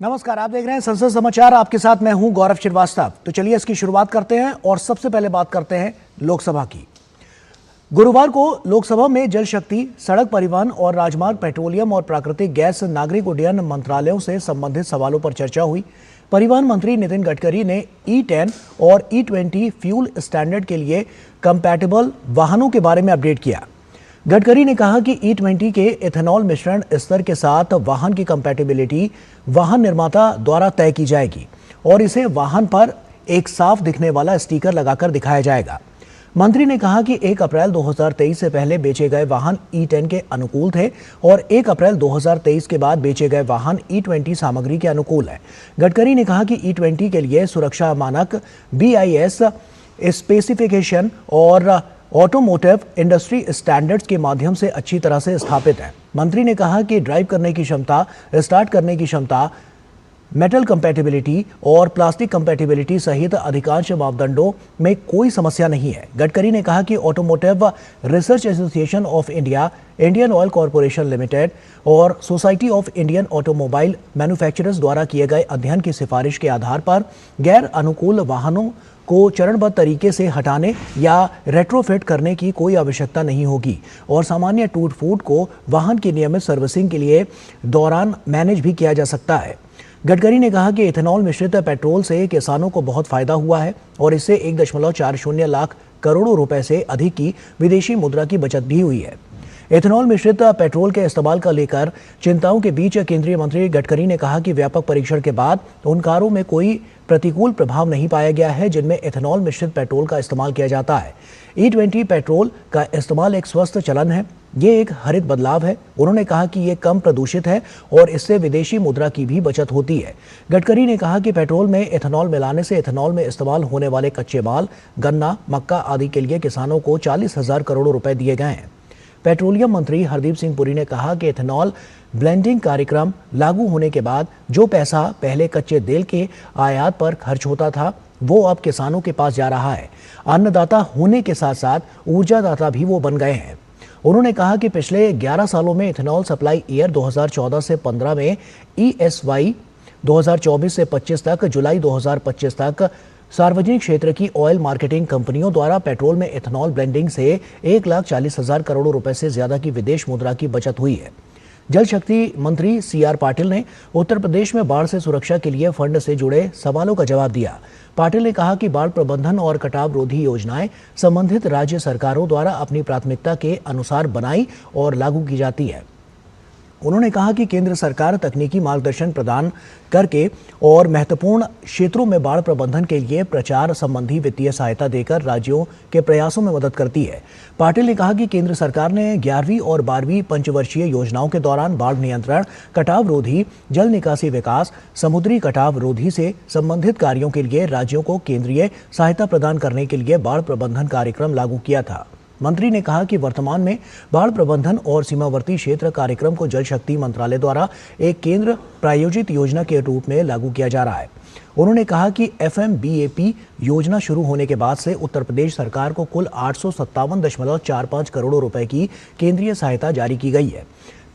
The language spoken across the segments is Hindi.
नमस्कार, आप देख रहे हैं संसद समाचार। आपके साथ मैं हूं गौरव श्रीवास्तव। तो चलिए इसकी शुरुआत करते हैं और सबसे पहले बात करते हैं लोकसभा की। गुरुवार को लोकसभा में जल शक्ति, सड़क परिवहन और राजमार्ग, पेट्रोलियम और प्राकृतिक गैस, नागरिक उड्डयन मंत्रालयों से संबंधित सवालों पर चर्चा हुई। परिवहन मंत्री नितिन गडकरी ने E10 और E20 फ्यूल स्टैंडर्ड के लिए कंपैटिबल वाहनों के बारे में अपडेट किया। गडकरी ने कहा कि E20 के एथेनॉल मिश्रण स्तर के साथ वाहन की कंपैटिबिलिटी वाहन निर्माता द्वारा तय की जाएगी और इसे वाहन पर एक साफ दिखने वाला स्टिकर लगाकर दिखाया जाएगा। मंत्री ने कहा कि 1 अप्रैल 2023 से पहले बेचे गए वाहन E10 के अनुकूल थे और 1 अप्रैल 2023 के बाद बेचे गए वाहन E20 सामग्री के अनुकूल हैं। गडकरी ने कहा कि E20 के लिए सुरक्षा मानक BIS स्पेसिफिकेशन और ऑटोमोटिव इंडस्ट्री स्टैंडर्ड्स के माध्यम से अच्छी तरह से स्थापित है। मंत्री ने कहा कि ड्राइव करने की क्षमता, स्टार्ट करने की क्षमता, मेटल कंपैटिबिलिटी और प्लास्टिक कंपैटिबिलिटी सहित अधिकांश मापदंडों में कोई समस्या नहीं है। गडकरी ने कहा कि automotive research association of India, Indian oil corporation limited और society of Indian automobile manufacturers द्वारा किए गए अध्ययन की सिफारिश के आधार पर गैर अनुकूल वाहनों को चरणबद्ध तरीके से हटाने या रेट्रोफिट करने की कोई आवश्यकता नहीं होगी और सामान्य टूट फूट को वाहन की नियमित सर्विसिंग के लिए दौरान मैनेज भी किया जा सकता है। गडकरी ने कहा कि इथेनॉल मिश्रित पेट्रोल से किसानों को बहुत फायदा हुआ है और इससे 1.40 लाख करोड़ रुपए से अधिक की विदेशी मुद्रा की बचत भी हुई है। एथेनॉल मिश्रित पेट्रोल के इस्तेमाल को लेकर चिंताओं के बीच केंद्रीय मंत्री गडकरी ने कहा कि व्यापक परीक्षण के बाद उन कारों में कोई प्रतिकूल प्रभाव नहीं पाया गया है जिनमें एथेनॉल मिश्रित पेट्रोल का इस्तेमाल किया जाता है। E20 पेट्रोल का इस्तेमाल एक स्वस्थ चलन है, ये एक हरित बदलाव है। उन्होंने कहा कि ये कम प्रदूषित है और इससे विदेशी मुद्रा की भी बचत होती है। गडकरी ने कहा कि पेट्रोल में एथेनॉल मिलाने से एथेनॉल में इस्तेमाल होने वाले कच्चे माल, गन्ना, मक्का आदि के लिए किसानों को 40,000 करोड़ रुपए दिए गए हैं। पेट्रोलियम मंत्री हरदीप सिंह पुरी ने कहा कि एथेनॉल ब्लेंडिंग कार्यक्रम लागू होने के बाद जो पैसा पहले कच्चे तेल के आयात पर खर्च होता था वो अब किसानों के पास जा रहा है। अन्नदाता होने के साथ साथ ऊर्जादाता भी वो बन गए हैं। उन्होंने कहा कि पिछले 11 सालों में इथेनॉल सप्लाई ईयर 2014 से 15 में ESY 2024 से 25 तक, जुलाई 2025 तक सार्वजनिक क्षेत्र की ऑयल मार्केटिंग कंपनियों द्वारा पेट्रोल में एथेनॉल ब्लेंडिंग से 1,40,000 करोड़ रुपए से ज्यादा की विदेश मुद्रा की बचत हुई है। जल शक्ति मंत्री CR पाटिल ने उत्तर प्रदेश में बाढ़ से सुरक्षा के लिए फंड से जुड़े सवालों का जवाब दिया। पाटिल ने कहा कि बाढ़ प्रबंधन और कटाव रोधी योजनाएं संबंधित राज्य सरकारों द्वारा अपनी प्राथमिकता के अनुसार बनाई और लागू की जाती है। उन्होंने कहा कि केंद्र सरकार तकनीकी मार्गदर्शन प्रदान करके और महत्वपूर्ण क्षेत्रों में बाढ़ प्रबंधन के लिए प्रचार संबंधी वित्तीय सहायता देकर राज्यों के प्रयासों में मदद करती है। पाटिल ने कहा कि केंद्र सरकार ने 11वीं और 12वीं पंचवर्षीय योजनाओं के दौरान बाढ़ नियंत्रण, कटाव रोधी, जल निकासी विकास, समुद्री कटाव रोधी से संबंधित कार्यों के लिए राज्यों को केंद्रीय सहायता प्रदान करने के लिए बाढ़ प्रबंधन कार्यक्रम लागू किया था। मंत्री ने कहा कि वर्तमान में बाढ़ प्रबंधन और सीमावर्ती क्षेत्र कार्यक्रम को जल शक्ति मंत्रालय द्वारा एक केंद्र प्रायोजित योजना के रूप में लागू किया जा रहा है। उन्होंने कहा कि FMBAP योजना शुरू होने के बाद से उत्तर प्रदेश सरकार को कुल 857.45 करोड़ रुपए की केंद्रीय सहायता जारी की गई है।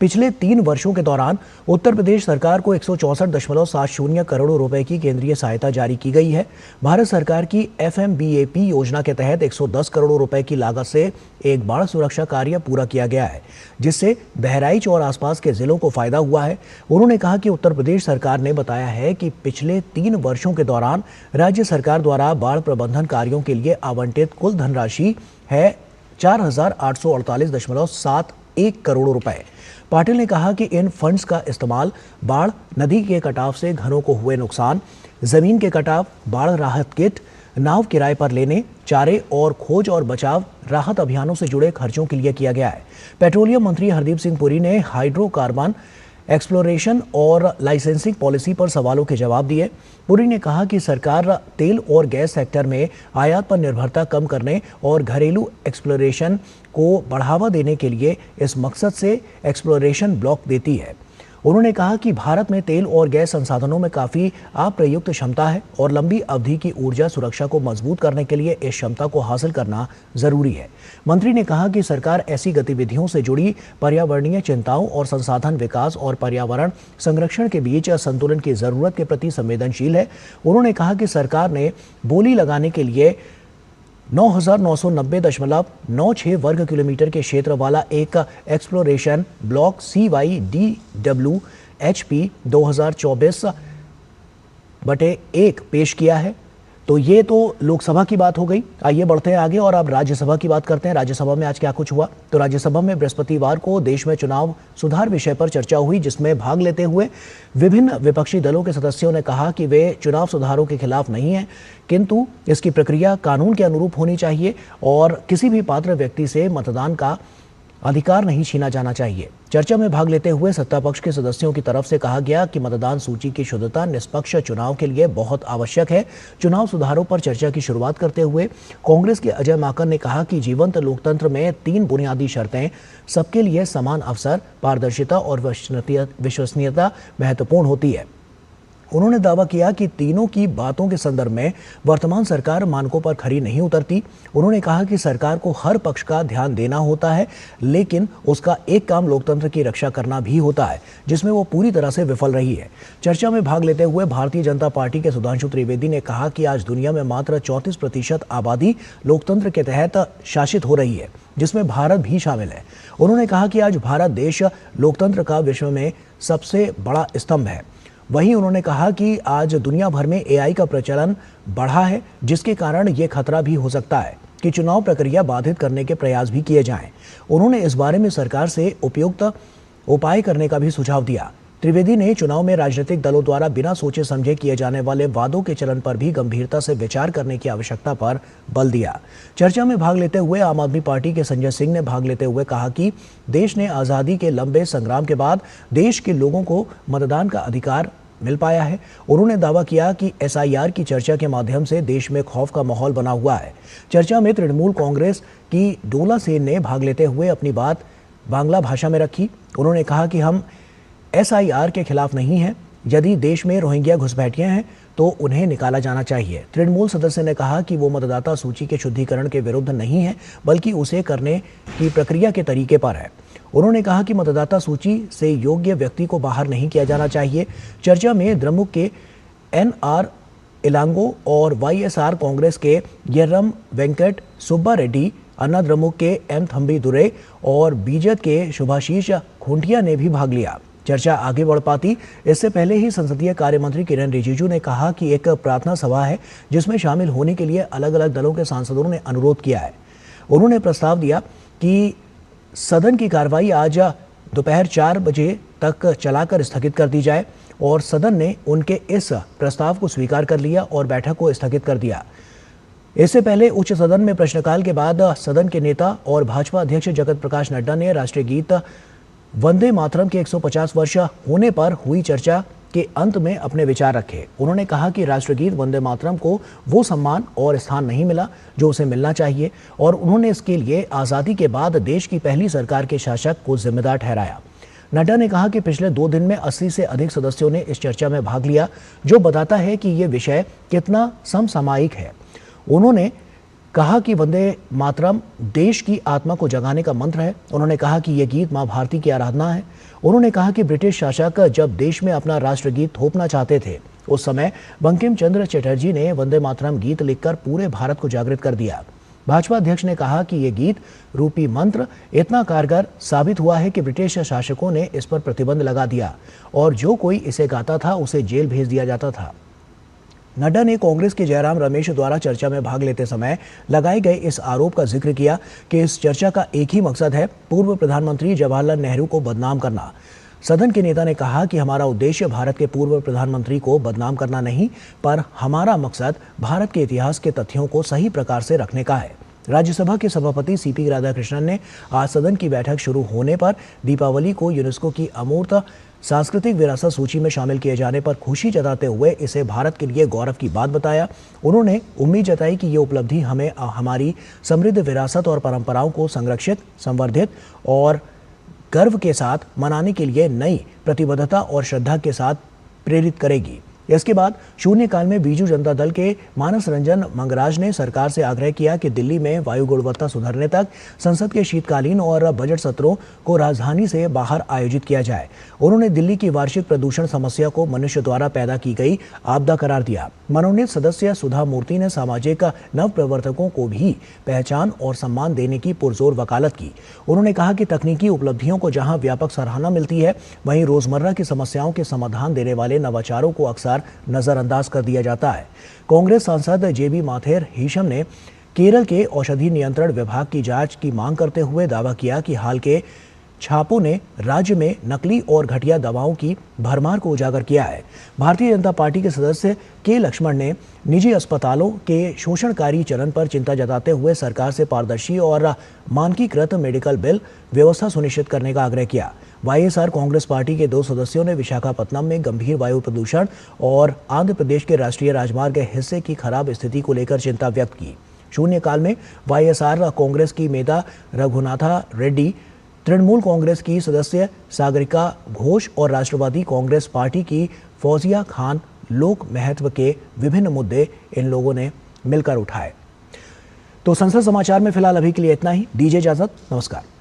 पिछले 3 वर्षों के दौरान उत्तर प्रदेश सरकार को 164.70 करोड़ रुपए की केंद्रीय सहायता जारी की गई है। भारत सरकार की FMBAP योजना के तहत 110 करोड़ रुपए की लागत से एक बाढ़ सुरक्षा कार्य पूरा किया गया है, जिससे बहराइच और आसपास के जिलों को फायदा हुआ है। उन्होंने कहा कि उत्तर प्रदेश सरकार ने बताया है कि पिछले 3 वर्षों के दौरान राज्य सरकार द्वारा बाढ़ प्रबंधन कार्यों के लिए आवंटित कुल धनराशि है 4,848.71 करोड़ रुपए। पाटिल ने कहा कि इन फंड्स का इस्तेमाल बाढ़, नदी के कटाव से घरों को हुए नुकसान, जमीन के कटाव, बाढ़ राहत किट, नाव किराए पर लेने, चारे और खोज और बचाव राहत अभियानों से जुड़े खर्चों के लिए किया गया है। पेट्रोलियम मंत्री हरदीप सिंह पुरी ने हाइड्रोकार्बन एक्सप्लोरेशन और लाइसेंसिंग पॉलिसी पर सवालों के जवाब दिए। पुरी ने कहा कि सरकार तेल और गैस सेक्टर में आयात पर निर्भरता कम करने और घरेलू एक्सप्लोरेशन को बढ़ावा देने के लिए इस मकसद से एक्सप्लोरेशन ब्लॉक देती है। उन्होंने कहा कि भारत में तेल और गैस संसाधनों में काफी अप्रयुक्त क्षमता है और लंबी अवधि की ऊर्जा सुरक्षा को मजबूत करने के लिए इस क्षमता को हासिल करना जरूरी है। मंत्री ने कहा कि सरकार ऐसी गतिविधियों से जुड़ी पर्यावरणीय चिंताओं और संसाधन विकास और पर्यावरण संरक्षण के बीच संतुलन की जरूरत के प्रति संवेदनशील है। उन्होंने कहा कि सरकार ने बोली लगाने के लिए 9,990.96 वर्ग किलोमीटर के क्षेत्र वाला एक एक्सप्लोरेशन ब्लॉक CYDWHP 2024/1 पेश किया है। तो ये तो लोकसभा की बात हो गई। आइए बढ़ते हैं आगे और अब राज्यसभा की बात करते हैं। राज्यसभा में आज क्या कुछ हुआ? तो राज्यसभा में बृहस्पतिवार को देश में चुनाव सुधार विषय पर चर्चा हुई, जिसमें भाग लेते हुए विभिन्न विपक्षी दलों के सदस्यों ने कहा कि वे चुनाव सुधारों के खिलाफ नहीं हैं, किंतु इसकी प्रक्रिया कानून के अनुरूप होनी चाहिए और किसी भी पात्र व्यक्ति से मतदान का अधिकार नहीं छीना जाना चाहिए। चर्चा में भाग लेते हुए सत्ता पक्ष के सदस्यों की तरफ से कहा गया कि मतदान सूची की शुद्धता निष्पक्ष चुनाव के लिए बहुत आवश्यक है। चुनाव सुधारों पर चर्चा की शुरुआत करते हुए कांग्रेस के अजय माकन ने कहा कि जीवंत लोकतंत्र में 3 बुनियादी शर्तें सबके लिए समान अवसर, पारदर्शिता और विश्वसनीयता महत्वपूर्ण होती है। उन्होंने दावा किया कि तीनों की बातों के संदर्भ में वर्तमान सरकार मानकों पर खरी नहीं उतरती। उन्होंने कहा कि सरकार को हर पक्ष का ध्यान देना होता है, लेकिन उसका एक काम लोकतंत्र की रक्षा करना भी होता है, जिसमें वो पूरी तरह से विफल रही है। चर्चा में भाग लेते हुए भारतीय जनता पार्टी के सुधांशु त्रिवेदी ने कहा कि आज दुनिया में मात्र 34% आबादी लोकतंत्र के तहत शासित हो रही है, जिसमें भारत भी शामिल है। उन्होंने कहा कि आज भारत देश लोकतंत्र का विश्व में सबसे बड़ा स्तंभ है। वहीं उन्होंने कहा कि आज दुनिया भर में AI का प्रचलन बढ़ा है, जिसके कारण ये खतरा भी हो सकता है कि चुनाव प्रक्रिया बाधित करने के प्रयास भी किए जाएं। उन्होंने इस बारे में सरकार से उपयुक्त उपाय करने का भी सुझाव दिया। त्रिवेदी ने चुनाव में राजनीतिक दलों द्वारा बिना सोचे समझे किए जाने वाले वादों के चलन पर भी गंभीरता से विचार करने की आवश्यकता पर बल दिया। चर्चा में भाग लेते हुए आम आदमी पार्टी के संजय सिंह ने भाग लेते हुए कहा कि देश ने आज़ादी के लंबे संग्राम के बाद देश के लोगों को मतदान का अधिकार मिल पाया है। उन्होंने दावा किया कि SIR की चर्चा के माध्यम से देश में खौफ का माहौल बना हुआ है। चर्चा में तृणमूल कांग्रेस की डोला सेन ने भाग लेते हुए अपनी बात बांग्ला भाषा में रखी। उन्होंने कहा कि हम SIR के खिलाफ नहीं हैं। यदि देश में रोहिंग्या घुसपैठिए हैं तो उन्हें निकाला जाना चाहिए। तृणमूल सदस्य ने कहा कि वो मतदाता सूची के शुद्धिकरण के विरुद्ध नहीं है, बल्कि उसे करने की प्रक्रिया के तरीके पर है। उन्होंने कहा कि मतदाता सूची से योग्य व्यक्ति को बाहर नहीं किया जाना चाहिए। चर्चा में द्रमुक के NR इलांगो और YSR कांग्रेस के येर्रम वेंकट सुब्बा रेड्डी, अन्ना द्रमुक के M थंबी दुरे और बीजेपी के शुभाशीष खुंटिया ने भी भाग लिया। चर्चा आगे बढ़ पाती इससे पहले ही संसदीय कार्य मंत्री किरेन रिजिजू ने कहा कि एक प्रार्थना सभा है, जिसमें शामिल होने के लिए अलग अलग दलों के सांसदों ने अनुरोध किया है। उन्होंने प्रस्ताव दिया कि सदन की कार्रवाई आज दोपहर 4 बजे तक चलाकर स्थगित कर दी जाए और सदन ने उनके इस प्रस्ताव को स्वीकार कर लिया और बैठक को स्थगित कर दिया। इससे पहले उच्च सदन में प्रश्नकाल के बाद सदन के नेता और भाजपा अध्यक्ष जगत प्रकाश नड्डा ने राष्ट्रीय गीत वंदे मातरम के 150 वर्ष होने पर हुई चर्चा के अंत में अपने विचार रखे। उन्होंने कहा कि राष्ट्रगीत वंदे मातरम को वो सम्मान और स्थान नहीं मिला जो उसे मिलना चाहिए और उन्होंने इसके लिए आज़ादी के बाद देश की पहली सरकार के शासक को जिम्मेदार ठहराया। नड्डा ने कहा कि पिछले 2 दिन में 80 से अधिक सदस्यों ने इस चर्चा में भाग लिया, जो बताता है कि ये विषय कितना समसामयिक है। उन्होंने कहा कि वंदे मातरम देश की आत्मा को जगाने का मंत्र है। उन्होंने कहा कि यह गीत मां भारती की आराधना है। उन्होंने कहा कि ब्रिटिश शासक जब देश में अपना राष्ट्रगीत थोपना चाहते थे, उस समय बंकिम चंद्र चटर्जी ने वंदे मातरम गीत लिखकर पूरे भारत को जागृत कर दिया। भाजपा अध्यक्ष ने कहा कि यह गीत रूपी मंत्र इतना कारगर साबित हुआ है कि ब्रिटिश शासकों ने इस पर प्रतिबंध लगा दिया और जो कोई इसे गाता था उसे जेल भेज दिया जाता था। नड्डा ने कांग्रेस के जयराम रमेश द्वारा चर्चा में भाग लेते समय लगाए गए इस आरोप का जिक्र किया कि इस चर्चा का एक ही मकसद है, पूर्व प्रधानमंत्री जवाहरलाल नेहरू को बदनाम करना। सदन के नेता ने कहा कि हमारा उद्देश्य भारत के पूर्व प्रधानमंत्री को बदनाम करना नहीं, पर हमारा मकसद भारत के इतिहास के तथ्यों को सही प्रकार से रखने का है। राज्यसभा के सभापति CP राधाकृष्णन ने आज सदन की बैठक शुरू होने पर दीपावली को यूनेस्को की अमूर्त सांस्कृतिक विरासत सूची में शामिल किए जाने पर खुशी जताते हुए इसे भारत के लिए गौरव की बात बताया। उन्होंने उम्मीद जताई कि ये उपलब्धि हमें हमारी समृद्ध विरासत और परंपराओं को संरक्षित, संवर्धित और गर्व के साथ मनाने के लिए नई प्रतिबद्धता और श्रद्धा के साथ प्रेरित करेगी। इसके बाद शून्यकाल में बीजू जनता दल के मानस रंजन मंगराज ने सरकार से आग्रह किया कि दिल्ली में वायु गुणवत्ता सुधरने तक संसद के शीतकालीन और बजट सत्रों को राजधानी से बाहर आयोजित किया जाए। उन्होंने दिल्ली की वार्षिक प्रदूषण समस्या को मनुष्य द्वारा पैदा की गई आपदा करार दिया। मनोनीत सदस्य सुधा मूर्ति ने सामाजिक नव प्रवर्तकों को भी पहचान और सम्मान देने की पुरजोर वकालत की। उन्होंने कहा कि तकनीकी उपलब्धियों को जहां व्यापक सराहना मिलती है, वहीं रोजमर्रा की समस्याओं के समाधान देने वाले नवाचारों को अक्सर नजरअंदाज कर दिया जाता है। कांग्रेस सांसद जेबी माथेर हिशम ने केरल के औषधि नियंत्रण विभाग की जांच की मांग करते हुए दावा किया कि हाल के छापों ने राज्य में नकली और घटिया दवाओं की भरमार को उजागर किया है। भारतीय जनता पार्टी के सदस्य के लक्ष्मण ने निजी अस्पतालों के शोषणकारी चलन पर चिंता जताते हुए सरकार से पारदर्शी और मानकीकृत मेडिकल बिल व्यवस्था सुनिश्चित करने का आग्रह किया। वाईएसआर कांग्रेस पार्टी के 2 सदस्यों ने विशाखापत्तनम में गंभीर वायु प्रदूषण और आंध्र प्रदेश के राष्ट्रीय राजमार्ग के हिस्से की खराब स्थिति को लेकर चिंता व्यक्त की। शून्यकाल में वाईएसआर कांग्रेस की मेधा रघुनाथा रेड्डी, तृणमूल कांग्रेस की सदस्य सागरिका घोष और राष्ट्रवादी कांग्रेस पार्टी की फौजिया खान लोक महत्व के विभिन्न मुद्दे इन लोगों ने मिलकर उठाए। तो संसद समाचार में फिलहाल अभी के लिए इतना ही। दीजिए इजाजत। नमस्कार।